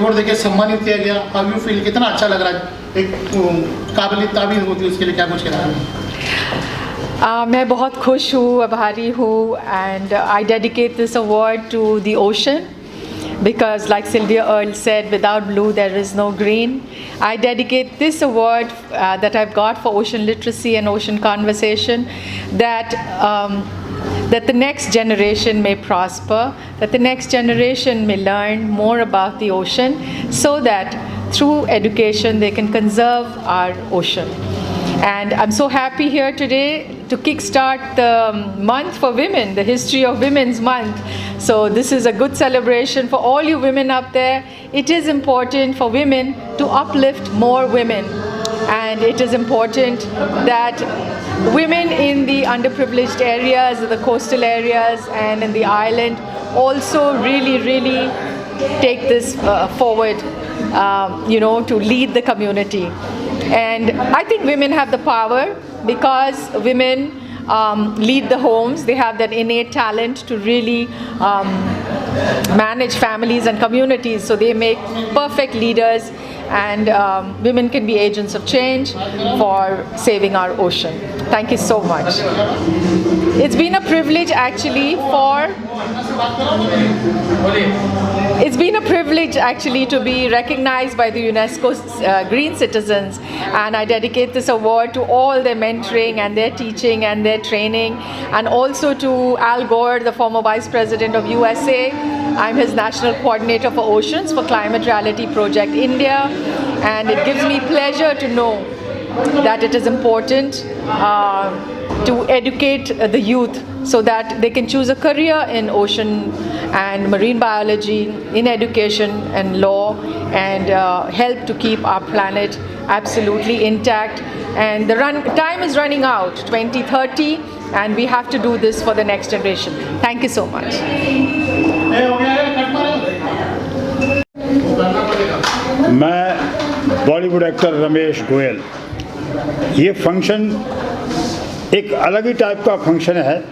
Award देके सम्मानित किया गया, हाउ यू फील, कितना अच्छा लग रहा है, एक काबिल तारीफ होती है उसके लिए क्या कुछ कहना है? मैं बहुत खुश हूँ, आभारी हूँ, and I dedicate this award to the ocean because like Sylvia Earle said, without blue there is no green. I dedicate this award that I've got for ocean literacy and ocean conversation, that the next generation may prosper, that the next generation may learn more about the ocean, so that through education they can conserve our ocean. And I'm so happy here today to kickstart the month for women, the history of Women's Month. So this is a good celebration for all you women up there. It is important for women to uplift more women. And it is important that women in the underprivileged areas, the coastal areas and in the island also really take this forward, to lead the community. And I think women have the power because women lead the homes. They have that innate talent to really manage families and communities. So they make perfect leaders, and women can be agents of change for saving our ocean. Thank you so much. It's been a privilege actually to be recognized by the UNESCO's Green Citizens, and I dedicate this award to all their mentoring and their teaching and their training, and also to Al Gore, the former Vice President of USA. I'm his National Coordinator for Oceans for Climate Reality Project India, and it gives me pleasure to know that it is important to educate the youth so that they can choose a career in ocean and marine biology, in education and law, and help to keep our planet absolutely intact. And the time is running out, 2030, and we have to do this for the next generation. Thank you so much. मैं Bollywood actor Ramesh Goyal. ये function एक अलग ही type का function है,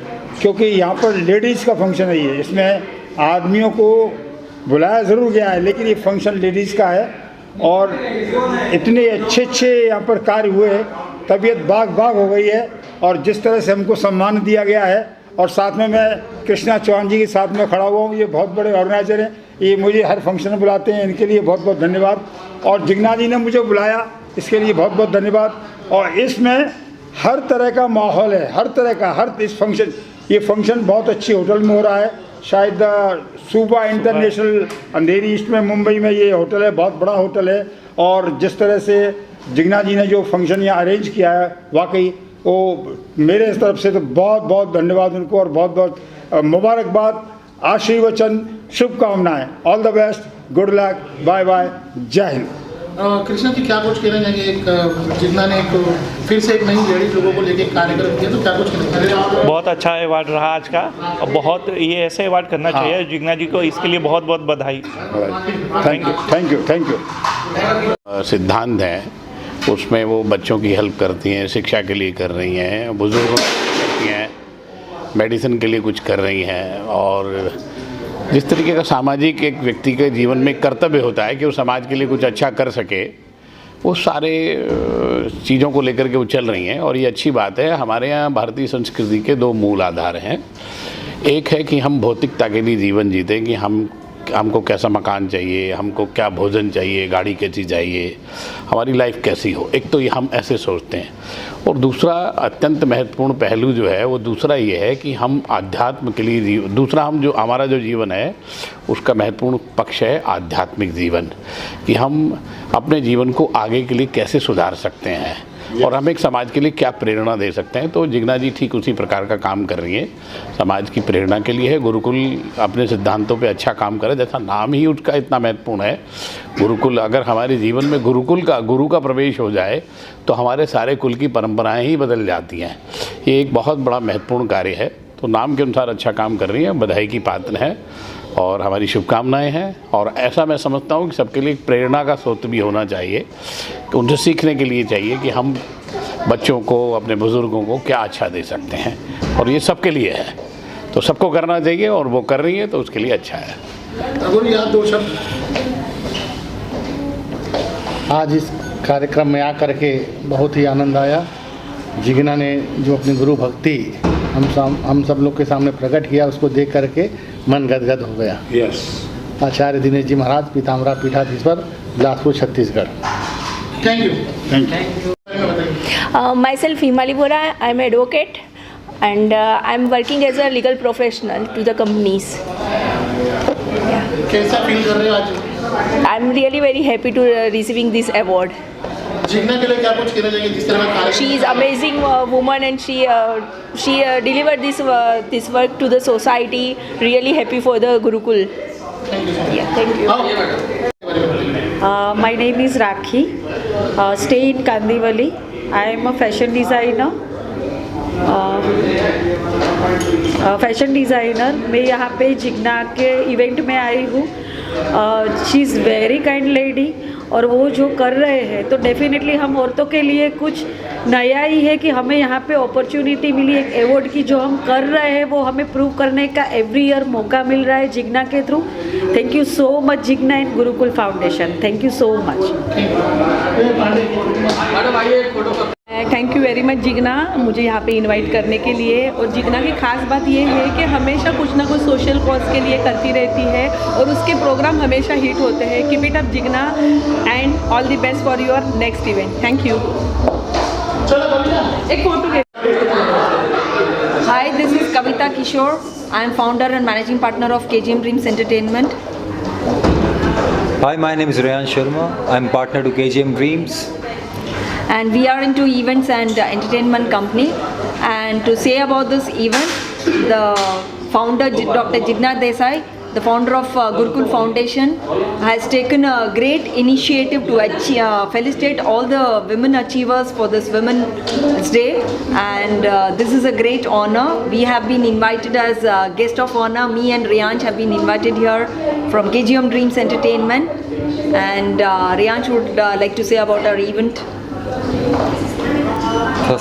क्योंकि यहाँ पर ladies का फंक्शन है। ये इसमें आदमियों को बुलाया ज़रूर गया है, लेकिन ये फंक्शन लेडीज़ का है। और इतने अच्छे यहाँ पर कार्य हुए, तबीयत बाग हो गई है। और जिस तरह से हमको सम्मान दिया गया है, और साथ में मैं कृष्णा चौहान जी के साथ में खड़ा हुआ हूँ। ये बहुत बड़े ऑर्गेनाइजर हैं, ये मुझे हर फंक्शन में बुलाते हैं, इनके लिए बहुत बहुत धन्यवाद। और जिग्ना जी ने मुझे बुलाया, इसके लिए बहुत बहुत धन्यवाद। और इसमें हर तरह का माहौल है, हर तरह का ये फंक्शन बहुत अच्छी होटल में हो रहा है। शायद सूबा इंटरनेशनल अंधेरी ईस्ट में, मुंबई में ये होटल है, बहुत बड़ा होटल है। और जिस तरह से जिग्ना जी ने जो फंक्शन यहाँ अरेंज किया है, वाकई वो मेरे तरफ से तो बहुत बहुत धन्यवाद उनको, और बहुत बहुत मुबारकबाद, आशीर्वचन, शुभकामनाएं। All the best, good luck, bye bye, जय हिंद। कृष्णा जी क्या कुछ कहना चाहिए? एक जिग्ना ने फिर से एक नई लेडीज लोगों को लेकर कार्यक्रम किया, तो क्या कुछ कहना चाहिए? बहुत अच्छा अवार्ड रहा आज का, और बहुत ये ऐसे अवार्ड करना चाहिए। जिग्ना जी को इसके लिए बहुत बहुत बधाई। Thank you. सिद्धांत है, उसमें वो बच्चों की हेल्प करती हैं, शिक्षा के लिए कर रही हैं, बुजुर्गों की करती हैं, मेडिसिन के लिए कुछ कर रही हैं। और जिस तरीके का सामाजिक एक व्यक्ति के जीवन में कर्तव्य होता है कि वो समाज के लिए कुछ अच्छा कर सके, वो सारे चीज़ों को लेकर के वो चल रही हैं। और ये अच्छी बात है। हमारे यहाँ भारतीय संस्कृति के दो मूल आधार हैं। एक है कि हम भौतिकता के लिए जीवन जीते, कि हमको कैसा मकान चाहिए, हमको क्या भोजन चाहिए, गाड़ी कैसी चाहिए, हमारी लाइफ कैसी हो। एक तो ये हम ऐसे सोचते हैं। और दूसरा अत्यंत महत्वपूर्ण पहलू जो है, वो दूसरा ये है कि हम आध्यात्म के लिए हमारा जो जीवन है, उसका महत्वपूर्ण पक्ष है आध्यात्मिक जीवन, कि हम अपने जीवन को आगे के लिए कैसे सुधार सकते हैं और हम एक समाज के लिए क्या प्रेरणा दे सकते हैं। तो जिग्ना जी ठीक उसी प्रकार का काम कर रही है, समाज की प्रेरणा के लिए है। गुरुकुल अपने सिद्धांतों पे अच्छा काम करे, जैसा नाम ही उसका इतना महत्वपूर्ण है गुरुकुल। अगर हमारे जीवन में गुरु का प्रवेश हो जाए तो हमारे सारे कुल की परंपराएं ही बदल जाती हैं। ये एक बहुत बड़ा महत्वपूर्ण कार्य है। तो नाम के अनुसार अच्छा काम कर रही है, बधाई की पात्र है और हमारी शुभकामनाएं हैं। और ऐसा मैं समझता हूँ कि सबके लिए एक प्रेरणा का स्रोत भी होना चाहिए, कि उनसे सीखने के लिए चाहिए कि हम बच्चों को, अपने बुज़ुर्गों को क्या अच्छा दे सकते हैं, और ये सबके लिए है। तो सबको करना चाहिए, और वो कर रही है तो उसके लिए अच्छा है। अगर याद दो शब्द आज इस कार्यक्रम में आकर के बहुत ही आनंद आया। जिग्ना ने जो अपनी गुरु भक्ति हम सब लोग के सामने प्रकट किया, उसको देख करके मन गदगद हो गया। यस। आचार्य दिनेश जी महाराज, पीताम्बरा पीठाधीश्वर, Bilaspur, Chhattisgarh. Thank you. Thank you. Myself Himali Bora, I am advocate and I am working as a legal professional to the companies. कैसा फील कर रहे हो आज? I am really very happy to receiving this award. Jigna के लिए क्या कुछ कहना चाहिए जिस तरह का She is amazing woman and she delivered this work to the society. Really happy for the Gurukul. Yeah, thank you. My name is Rakhi. Stay in Kandivali. I am a fashion designer. मैं यहाँ पे जिग्ना के event में आई हूँ। She is very kind lady और वो जो कर रहे हैं तो डेफिनेटली हम औरतों के लिए कुछ नया ही है कि हमें यहाँ पे अपॉर्चुनिटी मिली एक अवार्ड की। जो हम कर रहे हैं वो हमें प्रूव करने का एवरी ईयर मौका मिल रहा है जिग्ना के through. Thank you so much Jigna and Gurukul foundation. Thank you so much. Thank you very much Jigna, मुझे यहाँ पे इनवाइट करने के लिए। और जिग्ना की खास बात ये है कि हमेशा कुछ ना कुछ सोशल कॉज के लिए करती रहती है और उसके प्रोग्राम हमेशा हिट होते हैं। Keep it up Jigna and all the best for your next event. Thank you. एक फोटो ले। Hi, this is Kavita Kishore. I am founder and managing partner of KGM Dreams Entertainment. Hi, my name is Rayan Sharma. I am partner to KGM Dreams. And we are into events and entertainment company. And to say about this event, the founder Dr. Jigna Desai, the founder of Gurukul Foundation, has taken a great initiative to felicitate all the women achievers for this Women's Day, and this is a great honor. We have been invited as guest of honor. Me and Riyansh have been invited here from KGM Dreams Entertainment, and Riyansh would like to say about our event.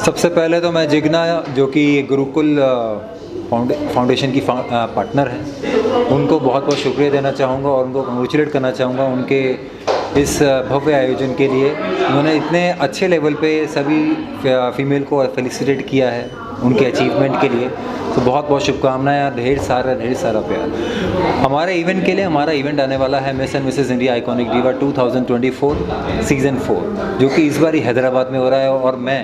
सबसे पहले तो मैं जिग्ना जो कि Gurukul foundation की partner है, उनको बहुत बहुत शुक्रिया देना चाहूँगा और उनको कंग्रेचुलेट करना चाहूँगा उनके इस भव्य आयोजन के लिए। उन्होंने इतने अच्छे लेवल पे सभी फीमेल को फेलिसिटेट किया है उनके अचीवमेंट के लिए। तो बहुत बहुत शुभकामनाएं और ढेर सारा प्यार। हमारे इवेंट के लिए हमारा इवेंट आने वाला है miss and Mrs India iconic diva 2024 season 4, जो कि इस बार ही हैदराबाद में हो रहा है। और मैं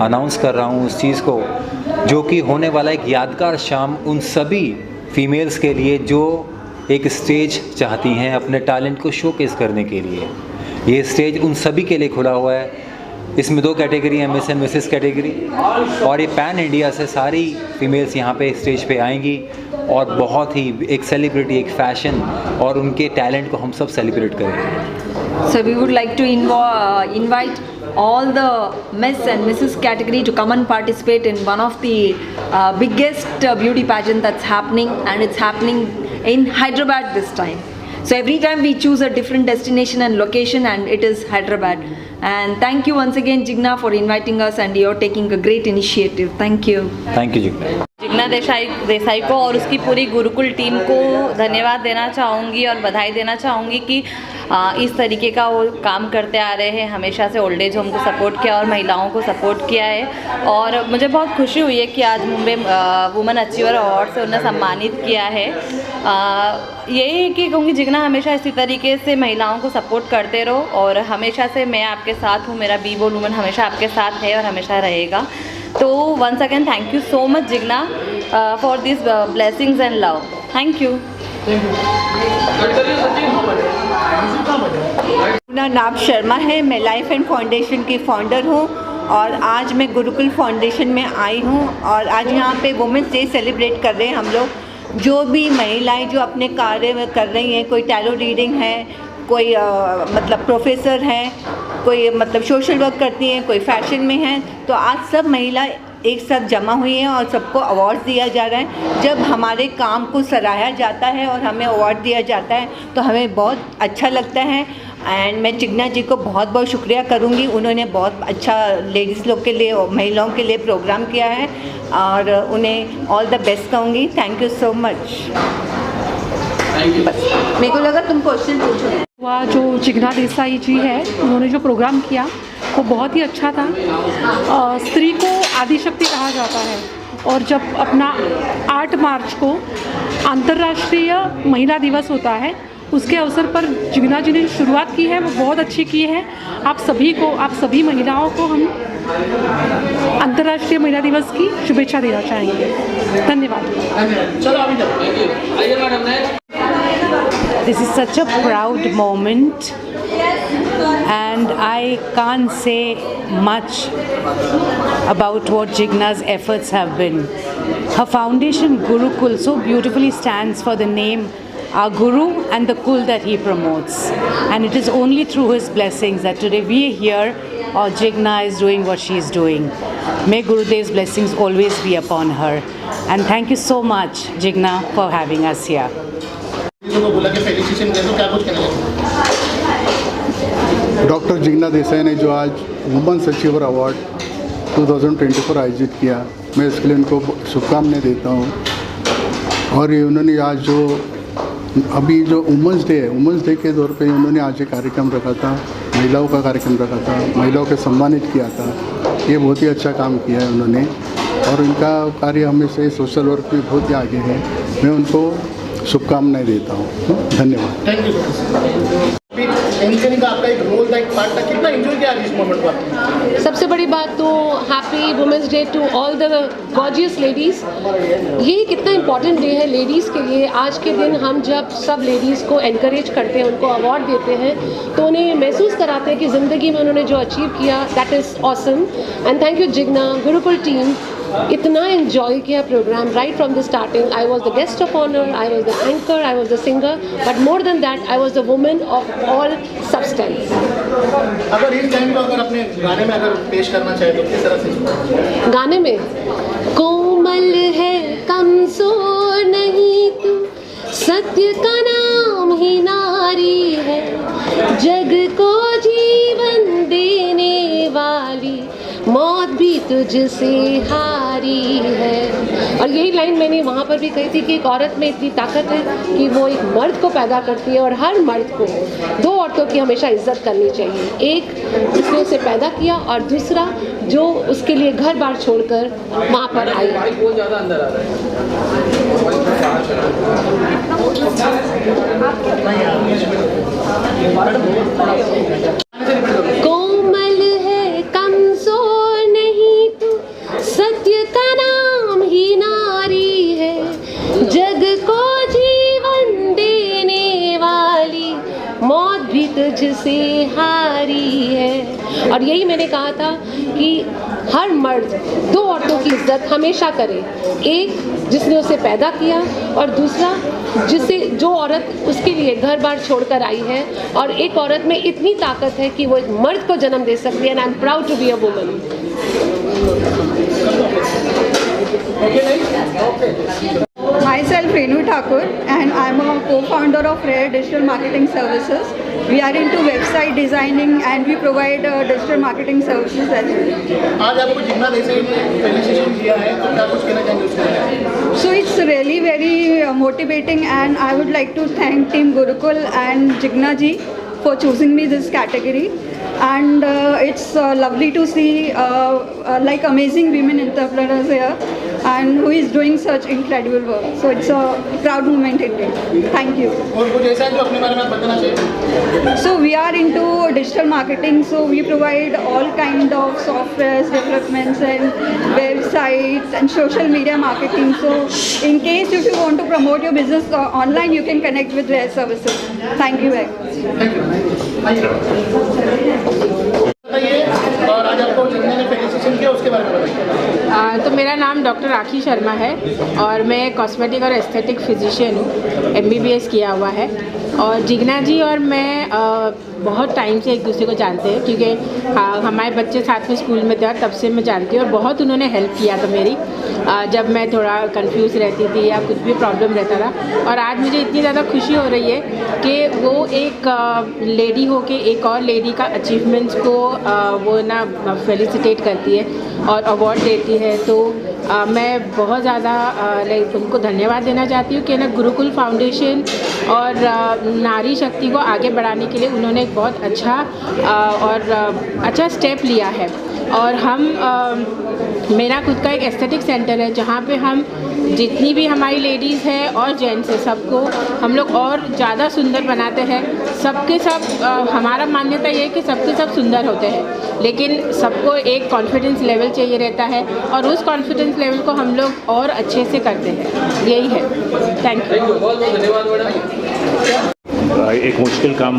अनाउंस कर रहा हूँ उस चीज़ को, जो कि होने वाला एक यादगार शाम उन सभी फीमेल्स के लिए जो एक स्टेज चाहती हैं अपने टैलेंट को शोकेस करने के लिए। ये स्टेज उन सभी के लिए खुला हुआ है। इसमें 2 कैटेगरी हैं, मिस एंड मिसेस कैटेगरी, और ये पैन इंडिया से सारी फीमेल्स यहाँ पे स्टेज पे आएंगी और बहुत ही एक सेलिब्रिटी, एक फैशन और उनके टैलेंट को हम सब सेलिब्रेट करेंगे। So we would like to invite all the Miss and Mrs. category to come and participate in one of the biggest beauty pageant that's happening, and it's happening in Hyderabad this time. So every time we choose a different destination and location, and it is Hyderabad. And thank you once again Jigna for inviting us, and you're taking a great initiative. Thank you. Thank you Jigna. Jigna Desai को और उसकी पूरी Gurukul team को धन्यवाद देना चाहूँगी और बधाई देना चाहूँगी कि इस तरीके का वो काम करते आ रहे हैं। हमेशा से ओल्ड एज होम को सपोर्ट किया और महिलाओं को सपोर्ट किया है। और मुझे बहुत खुशी हुई है कि आज मुंबई वुमेन अचीवर अवार्ड से उन्हें सम्मानित किया है। यही कि कहूँगी जिग्ना हमेशा इसी तरीके से महिलाओं को सपोर्ट करते रहो, और हमेशा से मैं आपके साथ हूँ। मेरा बी बोल वुमेन हमेशा आपके साथ है और हमेशा रहेगा। तो once again thank you so much Jigna for this blessings and love. Thank you. मेरा नाम शर्मा है, मैं लाइफ एंड फाउंडेशन की फाउंडर हूँ और आज मैं गुरुकुल फाउंडेशन में आई हूँ। और आज यहाँ पे वुमेंस डे सेलिब्रेट कर रहे हैं हम लोग। जो भी महिलाएं जो अपने कार्य कर रही हैं, कोई टैरो रीडिंग है, कोई मतलब प्रोफेसर हैं, कोई मतलब सोशल वर्क करती हैं, कोई फैशन में है, तो आज सब महिला एक साथ जमा हुई हैं और सबको अवार्ड दिया जा रहा है। जब हमारे काम को सराहा जाता है और हमें अवार्ड दिया जाता है तो हमें बहुत अच्छा लगता है। एंड मैं जिग्ना जी को बहुत बहुत शुक्रिया करूँगी, उन्होंने बहुत अच्छा लेडीज़ लोग के लिए, महिलाओं के लिए प्रोग्राम किया है और उन्हें ऑल द बेस्ट कहूँगी। Thank you so much. मेरे को लगा तुम क्वेश्चन पूछो। हुआ जो जिग्ना देसाई जी है, उन्होंने जो प्रोग्राम किया वो बहुत ही अच्छा था। स्त्री को आदिशक्ति कहा जाता है और जब अपना 8 मार्च को अंतर्राष्ट्रीय महिला दिवस होता है, उसके अवसर पर जिग्ना जी ने शुरुआत की है, वो बहुत अच्छी की है। आप सभी महिलाओं को हम अंतर्राष्ट्रीय महिला दिवस की शुभेच्छा देना चाहेंगे। धन्यवाद। This is such a proud moment and I can't say much about what Jigna's efforts have been. Her foundation Gurukul so beautifully stands for the name our Guru and the Kul that he promotes, and it is only through his blessings that today we are here or Jigna is doing what she is doing. May Gurudev's blessings always be upon her, and thank you so much Jigna for having us here. Doctor Jigna Desai ने जो आज women's achiever award 2024 आयोजित किया, मैं इसके लिए उनको शुभकामनाएं देता हूँ। और ये उन्होंने आज जो अभी जो वुमेन्स डे के तौर पे उन्होंने आज एक कार्यक्रम रखा था, महिलाओं का कार्यक्रम रखा था, महिलाओं को सम्मानित किया था। ये बहुत ही अच्छा काम किया है उन्होंने और उनका कार्य हमेशा सोशल वर्क में बहुत ही आगे है। मैं उनको शुभकामनाएं देता हूँ। धन्यवाद। Thank you. एंकरिंग का आपका एक रोल था, एक पार्ट था, कितना एंजॉय किया इस मोमेंट को आपने? सबसे बड़ी बात तो happy women's day to all the gorgeous ladies. ये कितना इम्पॉर्टेंट डे है लेडीज़ के लिए। आज के दिन हम जब सब लेडीज़ को एनकरेज करते हैं, उनको अवार्ड देते हैं, तो उन्हें महसूस कराते हैं कि ज़िंदगी में उन्होंने जो अचीव किया that is awesome. And thank you Jigna, Gurukul team. इतना एंजॉय किया programme right from the starting. I was the guest of honour, I was the anchor, I was the singer, but more than that I was the women of all substance. अगर इस time को अगर अपने गाने में अगर पेश करना चाहे तो किस तरह से? गाने में कोमल है कमजोर नहीं तू, सत्य का नाम ही नारी है, जग को जीवन देने वाली, मौत भी तुझसे हारी है। और यही लाइन मैंने वहाँ पर भी कही थी कि एक औरत में इतनी ताकत है कि वो एक मर्द को पैदा करती है और हर मर्द को 2 औरतों की हमेशा इज्जत करनी चाहिए। एक जिसने उसे पैदा किया और दूसरा जो उसके लिए घर बार छोड़कर वहाँ पर आई। कोमल है कमजोर नहीं तू, सत्य का नाम ही नारी है, जग को जीवन देने वाली, मौत भी तुझसे हारी है। और यही मैंने कहा था कि हर मर्द 2 औरतों की इज्जत हमेशा करे, एक जिसने उसे पैदा किया और दूसरा जिसे जो औरत उसके लिए घर बार छोड़कर आई है। और एक औरत में इतनी ताकत है कि वो एक मर्द को जन्म दे सकती है। And I am proud to be a woman. Myself Renu Thakur and I am a co-founder of Rare Digital Marketing Services. We are into website designing and we provide digital marketing services as well. आज आपको जिग्ना देसाई ने felicitation किया है, तो क्या कुछ कहना चाहेंगे उसमें? So it's really very motivating and I would like to thank Team Gurukul and Jigna ji for choosing me this category. And it's lovely to see like amazing women entrepreneurs here and who is doing such incredible work. So it's a proud moment indeed. Thank you. और कुछ ऐसा है जो अपने बारे में बताना चाहिए? So we are into digital marketing. So we provide all kind of softwares, developments and websites and social media marketing. So in case if you want to promote your business online, you can connect with Rare Services. Thank you very much. और आज आपको जिग्ना ने felicitation किया, उसके बारे में बताइए। तो मेरा नाम डॉक्टर राखी शर्मा है और मैं कॉस्मेटिक और एस्थेटिक फिजिशियन हूँ, MBBS किया हुआ है। और जिग्ना जी और मैं बहुत टाइम से एक दूसरे को जानते हैं, क्योंकि हमारे बच्चे साथ में स्कूल में थे, तब से मैं जानती हूँ और बहुत उन्होंने हेल्प किया था मेरी, जब मैं थोड़ा कंफ्यूज रहती थी या कुछ भी प्रॉब्लम रहता था। और आज मुझे इतनी ज़्यादा खुशी हो रही है कि वो एक लेडी हो के एक और लेडी का अचीवमेंट्स को वो ना फेलिसिटेट करती है और अवार्ड देती है। तो मैं बहुत ज़्यादा उनको धन्यवाद देना चाहती हूँ कि ना गुरुकुल फाउंडेशन और नारी शक्ति को आगे बढ़ाने के लिए उन्होंने एक बहुत अच्छा स्टेप लिया है। और हम मेरा खुद का एक एस्थेटिक सेंटर है जहाँ पे हम जितनी भी हमारी लेडीज़ हैं और जेंट्स हैं सबको हम लोग और ज़्यादा सुंदर बनाते हैं। सबके सब हमारा मान्यता ये है कि सबके सब सुंदर होते हैं, लेकिन सबको एक कॉन्फिडेंस लेवल चाहिए रहता है और उस कॉन्फिडेंस लेवल को हम लोग और अच्छे से करते हैं। यही है। Thank you. एक मुश्किल काम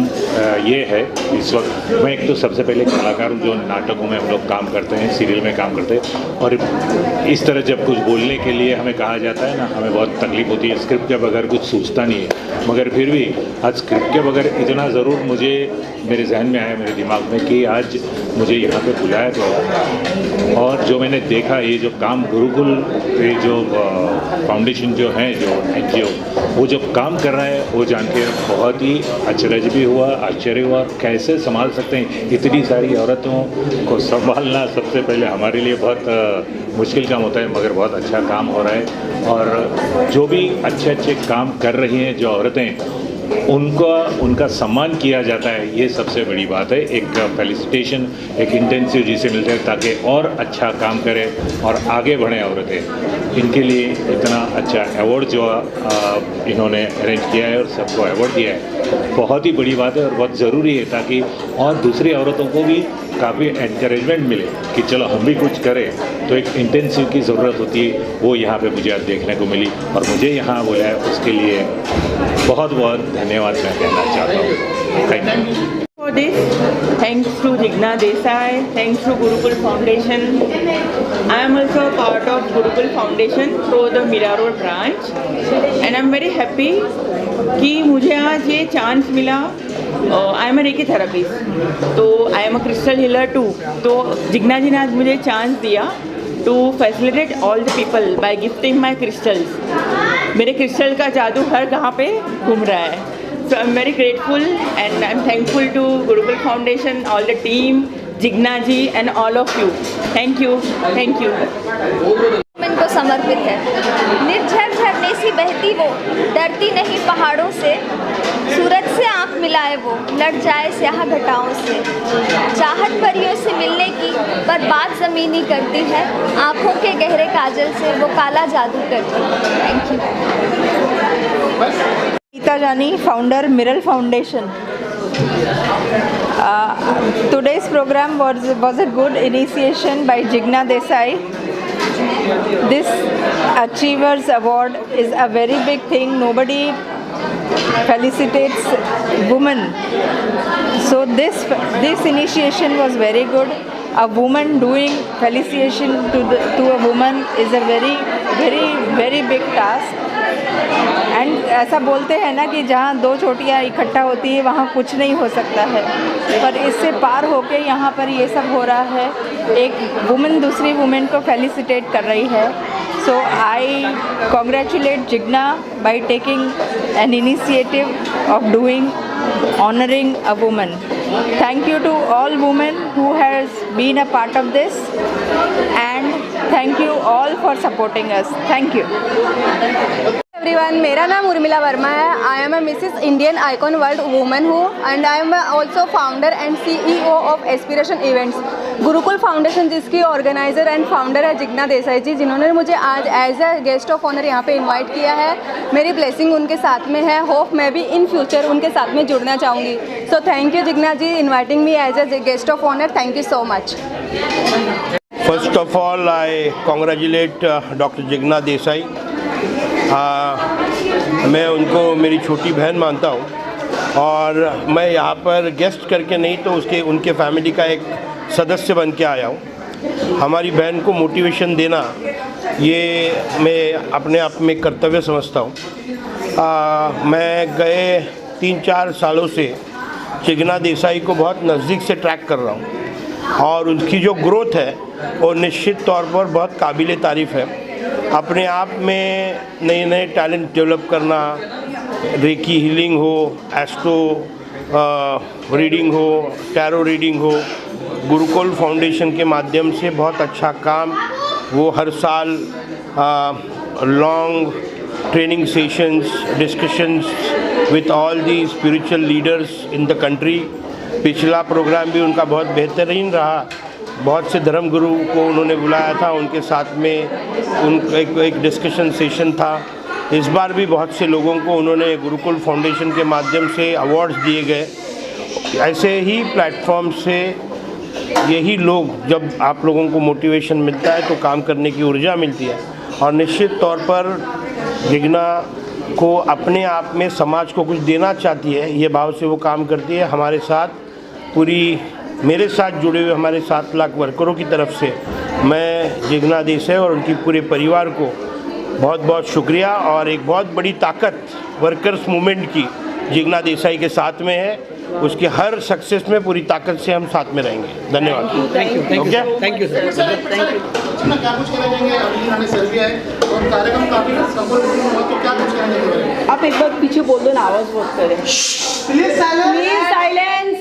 ये है इस वक्त, मैं एक तो सबसे पहले कलाकार जो नाटकों में हम लोग काम करते हैं, सीरियल में काम करते हैं, और इस तरह जब कुछ बोलने के लिए हमें कहा जाता है ना, हमें बहुत तकलीफ होती है। स्क्रिप्ट के बगैर कुछ सूझता नहीं है, मगर फिर भी आज स्क्रिप्ट के बगैर इतना ज़रूर मुझे मेरे जहन में आया, मेरे दिमाग में, कि आज मुझे यहाँ पे बुलाया गया और जो मैंने देखा, ये जो काम गुरुकुल, ये जो फाउंडेशन जो है, जो NGO, वो जो काम कर रहा है, वो जान के बहुत ही अचरज भी हुआ, आश्चर्य हुआ। कैसे संभाल सकते हैं इतनी सारी औरतों को संभालना, सबसे पहले हमारे लिए बहुत मुश्किल काम होता है, मगर बहुत अच्छा काम हो रहा है। और जो भी अच्छे अच्छे काम कर रही हैं जो औरतें, उनका सम्मान किया जाता है, ये सबसे बड़ी बात है। एक फेलिसिटेशन, एक इंटेंसिव जिसे मिलते हैं ताकि और अच्छा काम करें और आगे बढ़ें औरतें। इनके लिए इतना अच्छा अवार्ड जो इन्होंने अरेंज किया है और सबको अवार्ड दिया है, बहुत ही बड़ी बात है और बहुत ज़रूरी है, ताकि और दूसरी औरतों को भी काफ़ी एनकरेजमेंट मिले कि चलो हम भी कुछ करें। तो एक इंटेंसिव की ज़रूरत होती है, वो यहाँ पे मुझे आज देखने को मिली और मुझे यहाँ बुलाया, उसके लिए बहुत बहुत धन्यवाद मैं कहना चाहता हूँ। Thank you for this. Thanks to Jigna Desai, thanks to Gurukul Foundation. I am also a part of Gurukul Foundation through the Mira Road branch, and I am very happy कि मुझे आज ये चांस मिला। I am a reiki therapist, तो I am a crystal healer too. तो जिग्ना जी ने आज मुझे चांस दिया to facilitate all the people by gifting my crystals. मेरे क्रिस्टल का जादू हर जगह पे घूम रहा है। So I'm very grateful and I'm thankful to Gurukul Foundation, all the team, Jigna ji and all of you. Thank you. Thank you. को समर्पित है। निर्झर झरने सी बहती वो, डरती नहीं पहाड़ों से, सूरज से आंख मिलाए वो, लड़ जाए स्याह घटाओं से। चाहत परियों से मिलने की पर बात ज़मीनी करती है, आँखों के गहरे काजल से वो काला जादू करती है। Thank you. Geeta Jani, founder Miral Foundation. Today's program was a good initiation by Jigna Desai. This Achievers Award is a very big thing. Nobody felicitates women. So this initiation was very good. A woman doing felicitation to a woman is a very big task. And ऐसा बोलते हैं ना कि जहाँ दो चोटियाँ इकट्ठा होती है वहाँ कुछ नहीं हो सकता है, पर इससे पार होके यहाँ पर ये सब हो रहा है। एक वुमेन दूसरी वुमेन को फेलिसिटेट कर रही है। So I congratulate Jigna by taking an initiative of doing honoring a woman. Thank you to all women who has been a part of this, and thank you all for supporting us. Thank you. Everyone, मेरा नाम उर्मिला वर्मा है। I am a Mrs Indian icon world women हूँ and I am also founder and CEO of aspiration events. Gurukul foundation जिसकी organiser and founder है जिग्ना देसाई जी, जिन्होंने मुझे आज as a guest of honour यहाँ पे इनवाइट किया है। मेरी ब्लेसिंग उनके साथ में है। होप मैं भी इन फ्यूचर उनके साथ में जुड़ना चाहूँगी। So thank you Jigna ji inviting me as a guest of honour. Thank you so much. First of all I congratulate doctor Jigna Desai. मैं उनको मेरी छोटी बहन मानता हूँ और मैं यहाँ पर गेस्ट करके नहीं तो उनके फैमिली का एक सदस्य बन के आया हूँ। हमारी बहन को मोटिवेशन देना ये मैं अपने आप में कर्तव्य समझता हूँ। मैं गए 3-4 सालों से जिग्ना देसाई को बहुत नज़दीक से ट्रैक कर रहा हूँ और उनकी जो ग्रोथ है वो निश्चित तौर पर बहुत काबिल तारीफ़ है। अपने आप में नए नए टैलेंट डेवलप करना, रेकी हीलिंग हो, एस्ट्रो रीडिंग हो, टैरो रीडिंग हो, गुरुकुल फाउंडेशन के माध्यम से बहुत अच्छा काम वो हर साल long training sessions, discussions with all the spiritual leaders in the country. पिछला प्रोग्राम भी उनका बहुत बेहतरीन रहा। बहुत से धर्म गुरु को उन्होंने बुलाया था, उनके साथ में उन एक डिस्कशन सेशन था। इस बार भी बहुत से लोगों को उन्होंने गुरुकुल फाउंडेशन के माध्यम से अवार्ड्स दिए गए। ऐसे ही प्लेटफॉर्म से यही लोग, जब आप लोगों को मोटिवेशन मिलता है तो काम करने की ऊर्जा मिलती है और निश्चित तौर पर जिग्ना को अपने आप में समाज को कुछ देना चाहती है, ये भाव से वो काम करती है। हमारे साथ मेरे साथ जुड़े हुए हमारे 7 लाख वर्करों की तरफ से मैं जिग्ना देसाई और उनकी पूरे परिवार को बहुत बहुत शुक्रिया। और एक बहुत बड़ी ताकत वर्कर्स मूवमेंट की जिग्ना देसाई के साथ में है, उसके हर सक्सेस में पूरी ताकत से हम साथ में रहेंगे। धन्यवाद। Thank you sir. क्या कुछ कहना चाहेंगे? अभी आने सर्वे है और कार्यक्रम काफी सफल हुआ, तो क्या कुछ कहना चाहेंगे? आप एक बार पीछे बोल दो ना, आवाज़ बहुत करें। Please silence,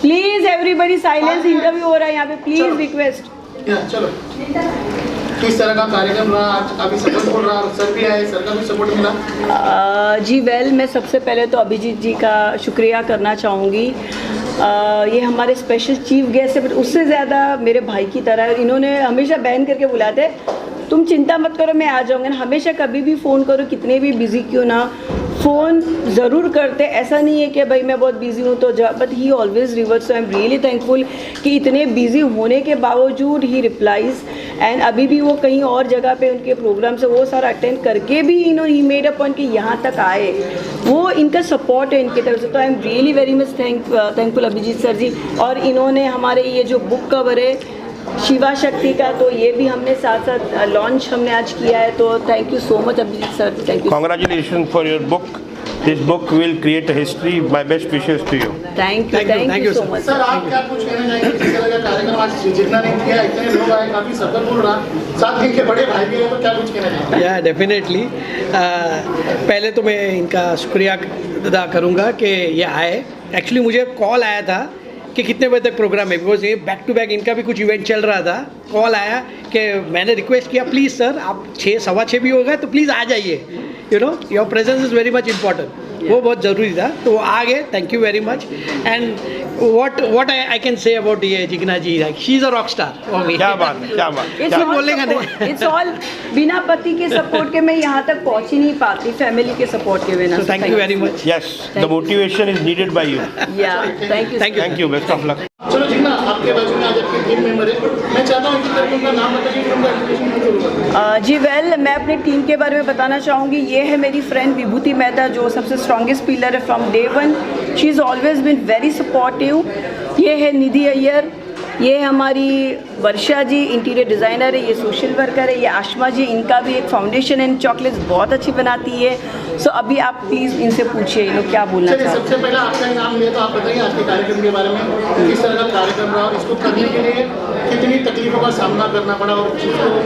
please everybody silence. Interview हो रहा है यहाँ पे, प्लीज रिक्वेस्ट। चलो, किस तरह का कार्यक्रम रहा आज? काफी सफल रहा, सर भी आए, सर का भी सपोर्ट मिला। जी मैं सबसे पहले तो अभिजीत जी का शुक्रिया करना चाहूँगी। ये हमारे स्पेशल चीफ गेस्ट है, बट उससे ज़्यादा मेरे भाई की तरह है। इन्होंने हमेशा बहन करके बुलाते, तुम चिंता मत करो मैं आ जाऊँगा। हमेशा कभी भी फ़ोन करो, कितने भी बिज़ी क्यों ना, फ़ोन ज़रूर करते। ऐसा नहीं है कि भाई मैं बहुत बिज़ी हूँ तो but he always reverse. So I am really thankful कि इतने बिज़ी होने के बावजूद ही रिप्लाइज़। एंड अभी भी वो कहीं और जगह पे उनके प्रोग्राम से वो सारा अटेंड करके भी ही मेड अ पॉइंट कि यहाँ तक आए। वो इनका सपोर्ट है इनकी तरफ से। तो I am really very much thankful Abhijeet sir ji. और इन्होंने हमारे ये जो बुक कवर है शिवा शक्ति का, तो ये भी हमने साथ साथ लॉन्च हमने आज किया है। तो thank you so much Abhijit sir, thank you. Congratulations for your book. This book will create a history. My best wishes to you. Thank you so much. Sir आप क्या कुछ कहना चाहेंगे? किस तरह का कार्यक्रम आज जितना ने किया, इतने लोग आए, काफी सफल रहा, साथ में इनके बड़े भाई भी हैं, तो क्या कुछ कहना चाहेंगे? या डेफिनेटली पहले तो मैं इनका शुक्रिया अदा करूँगा कि ये आए। एक्चुअली मुझे कॉल आया था कि कितने बजे तक प्रोग्राम है, बिकॉज ये बैक टू बैक इनका भी कुछ इवेंट चल रहा था। कॉल आया कि मैंने रिक्वेस्ट किया प्लीज़ सर आप 6, सवा 6 भी हो गए तो प्लीज़ आ जाइए, you know your presence is very much important. वो बहुत ज़रूरी था, तो वो आ गए। Thank you very much. And what I can say about ये जिग्ना जी, like she is a rock star for me. क्या बात है, क्या बात है। बोलेगा नहीं। It's all बिना पति के सपोर्ट के मैं यहाँ तक पहुँच ही नहीं पाती, फैमिली के सपोर्ट के बिना। So thank you very much. Yes, the motivation is needed by you. Yeah, thank you. Thank you. Best of luck. चलो जिग्ना, आपके बाजू में आज आपके टीम मेंबर है, मैं चाहता हूँ कि तरफ उनका नाम बताइए, उनका इंट्रोडक्शन शुरू करें। जी मैं अपनी टीम के बारे में बताना चाहूँगी। ये है मेरी फ्रेंड विभूति मेहता, जो सबसे स्ट्रॉन्गेस्ट पिलर है from day 1। She is always been very supportive. ये है निधि अय्यर, ये हमारी वर्षा जी इंटीरियर डिज़ाइनर है, ये सोशल वर्कर है। ये आशमा जी, इनका भी एक फाउंडेशन एंड चॉकलेट्स बहुत अच्छी बनाती है। सो अभी आप प्लीज़ इनसे पूछिए ये लोग क्या बोलना चाहते हैं। सबसे पहले आपका नाम लिया, तो आप बताइए आज के कार्यक्रम के बारे में, किस तरह का कार्यक्रम रहा और इसको करने के लिए कितनी तकलीफों का सामना करना पड़ा और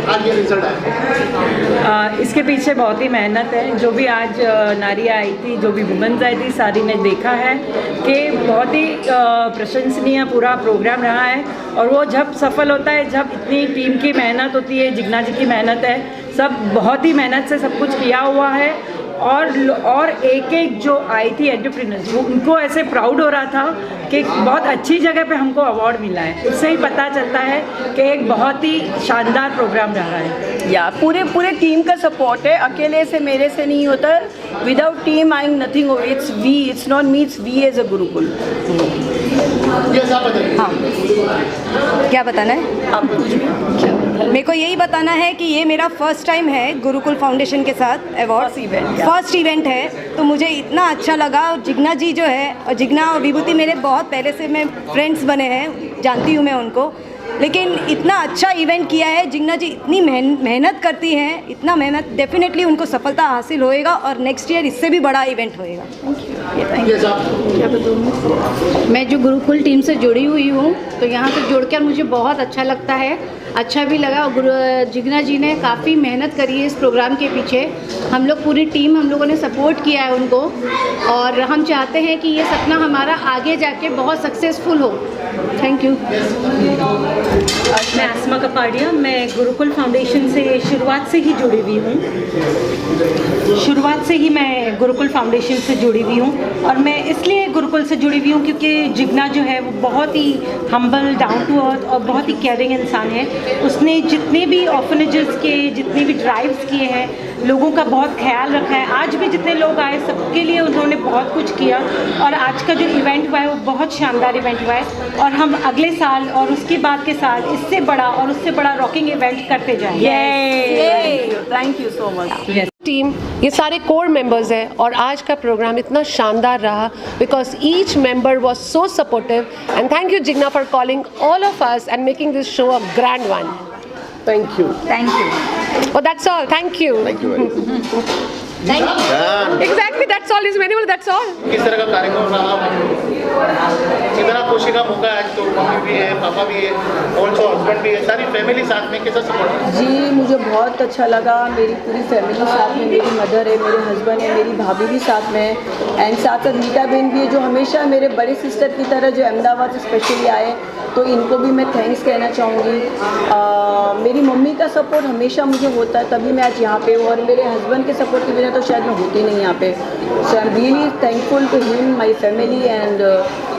आज ये रिजल्ट आया? इसके पीछे बहुत ही मेहनत है। जो भी आज नारियाँ आई थी, जो भी वुमेन्स आई थी, सारी ने देखा है कि बहुत ही प्रशंसनीय पूरा प्रोग्राम रहा है। और वो जब सफल होता है, जब इतनी टीम की मेहनत होती है, जिग्ना जी की मेहनत है, सब बहुत ही मेहनत से सब कुछ किया हुआ है। और एक जो आई थी एंटरप्रेन्योर्स, वो उनको ऐसे प्राउड हो रहा था कि बहुत अच्छी जगह पे हमको अवार्ड मिला है। उससे ही पता चलता है कि एक बहुत ही शानदार प्रोग्राम रहा है। या पूरे टीम का सपोर्ट है, अकेले से मेरे से नहीं होता। Without team I am nothing. It's we, it's not me, it's we as a Gurukul. हाँ, क्या बताना है आपको? मेरे को यही बताना है कि ये मेरा फर्स्ट टाइम है गुरुकुल फाउंडेशन के साथ अवार्ड फर्स्ट इवेंट है, तो मुझे इतना अच्छा लगा। जिग्ना जी जो है, और जिग्ना और विभूति मेरे बहुत पहले से मैं फ्रेंड्स बने हैं, जानती हूँ मैं उनको। लेकिन इतना अच्छा इवेंट किया है। जिग्ना जी इतनी मेहनत करती हैं, इतना मेहनत, डेफिनेटली उनको सफलता हासिल होएगा और नेक्स्ट ईयर इससे भी बड़ा इवेंट होएगा। Thank you. क्या बताऊँ, मैं जो गुरुकुल टीम से जुड़ी हुई हूँ तो यहाँ से जुड़कर मुझे बहुत अच्छा लगता है, अच्छा भी लगा। और जिग्ना जी ने काफ़ी मेहनत करी है इस प्रोग्राम के पीछे। हम लोग पूरी टीम, हम लोगों ने सपोर्ट किया है उनको और हम चाहते हैं कि ये सपना हमारा आगे जाके बहुत सक्सेसफुल हो। Thank you. मैं आसमा कपाड़िया, मैं गुरुकुल फाउंडेशन से शुरुआत से ही जुड़ी हुई हूँ। शुरुआत से ही मैं गुरुकुल फाउंडेशन से जुड़ी हुई हूँ और मैं इसलिए गुरुकुल से जुड़ी हुई हूँ क्योंकि जिग्ना जो है वो बहुत ही हम्बल, डाउन टू अर्थ और बहुत ही केयरिंग इंसान है। उसने जितने भी ऑर्फनेजेस के, जितने भी ड्राइव्स किए हैं, लोगों का बहुत ख्याल रखा है। आज भी जितने लोग आए सबके लिए उन्होंने बहुत कुछ किया और आज का जो इवेंट हुआ है वो बहुत शानदार इवेंट हुआ है और हम अगले साल और उसके बाद के साल इससे बड़ा और उससे बड़ा रॉकिंग इवेंट करते जाएंगे। Thank you so much. Team, ये सारे कोर मेंबर्स हैं और आज का प्रोग्राम इतना शानदार रहा because each member was so supportive and thank you Jigna for calling all of us and making this show a grand one. Thank you. Thank you. Oh, that's all. Thank you. Thank you very much. Thank you. Exactly. That's all. Is minimal. That's all. किस तरह का कार्यक्रम रहा? कितना खुशी का मौका है? तो मम्मी भी है, पापा भी है, ऑल्सो हस्बैंड भी है, सारी फैमिली साथ में कैसा सपोर्ट है? जी मुझे बहुत अच्छा लगा। मेरी पूरी फैमिली साथ में, मेरी मदर है, मेरे हस्बैंड है, मेरी भाभी भी साथ में है एंड साथ साथ मीठा बहन भी है जो हमेशा मेरे बड़े सिस्टर की तरह जो अहमदाबाद से स्पेशली आए, तो इनको भी मैं थैंक्स कहना चाहूँगी। मेरी मम्मी का सपोर्ट हमेशा मुझे होता है, तभी मैं आज यहाँ पे हूँ और मेरे हस्बैंड के सपोर्ट की वजह तो शायद मैं होती नहीं यहाँ पे। So I am really thankful to him, my family and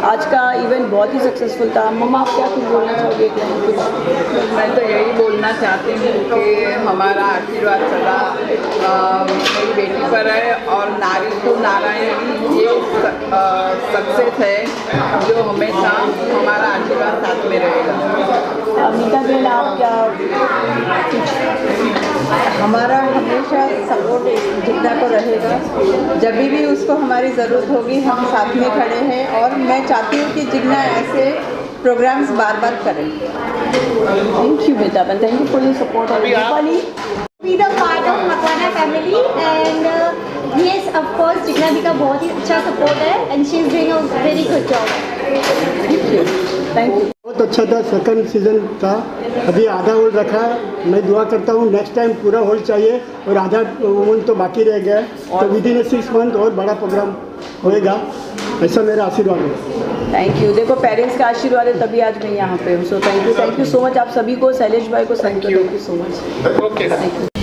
आज का इवेंट बहुत ही सक्सेसफुल था। मम्मा आप क्या कुछ बोलना चाहोगे? मैं तो यही बोलना चाहती हूँ कि हमारा आशीर्वाद सदा मेरी बेटी पर है और नारी को नारायण ये सक्सेस है जो हमेशा हमारा आशीर्वाद साथ में रहेगा। मीठा बहन आप क्या? हमारा हमेशा सपोर्ट जितना को रहेगा, जब भी उसको हमारी ज़रूरत होगी हम साथ में खड़े हैं और मैं चाहती हूँ कि जिग्ना ऐसे प्रोग्राम्स बार बार करें। थैंक यू बेटा, thank you for your support. और Deepali be the part of Makwana family and yes of course Jigna जी का बहुत ही अच्छा सपोर्ट है and she is doing a very good job. Thank you. बहुत अच्छा था, सेकंड सीजन था, अभी आधा होल रखा है। मैं दुआ करता हूँ नेक्स्ट टाइम पूरा होल चाहिए और आधा वुमन तो बाकी रह गया है, तो विद इन 6 मंथ और बड़ा प्रोग्राम होएगा, ऐसा मेरा आशीर्वाद है। Thank you. देखो पेरेंट्स का आशीर्वाद है तभी आज मैं यहाँ पे हूँ। सो थैंक यू सो मच आप सभी को, शैलेश भाई को, thank you so much. Okay.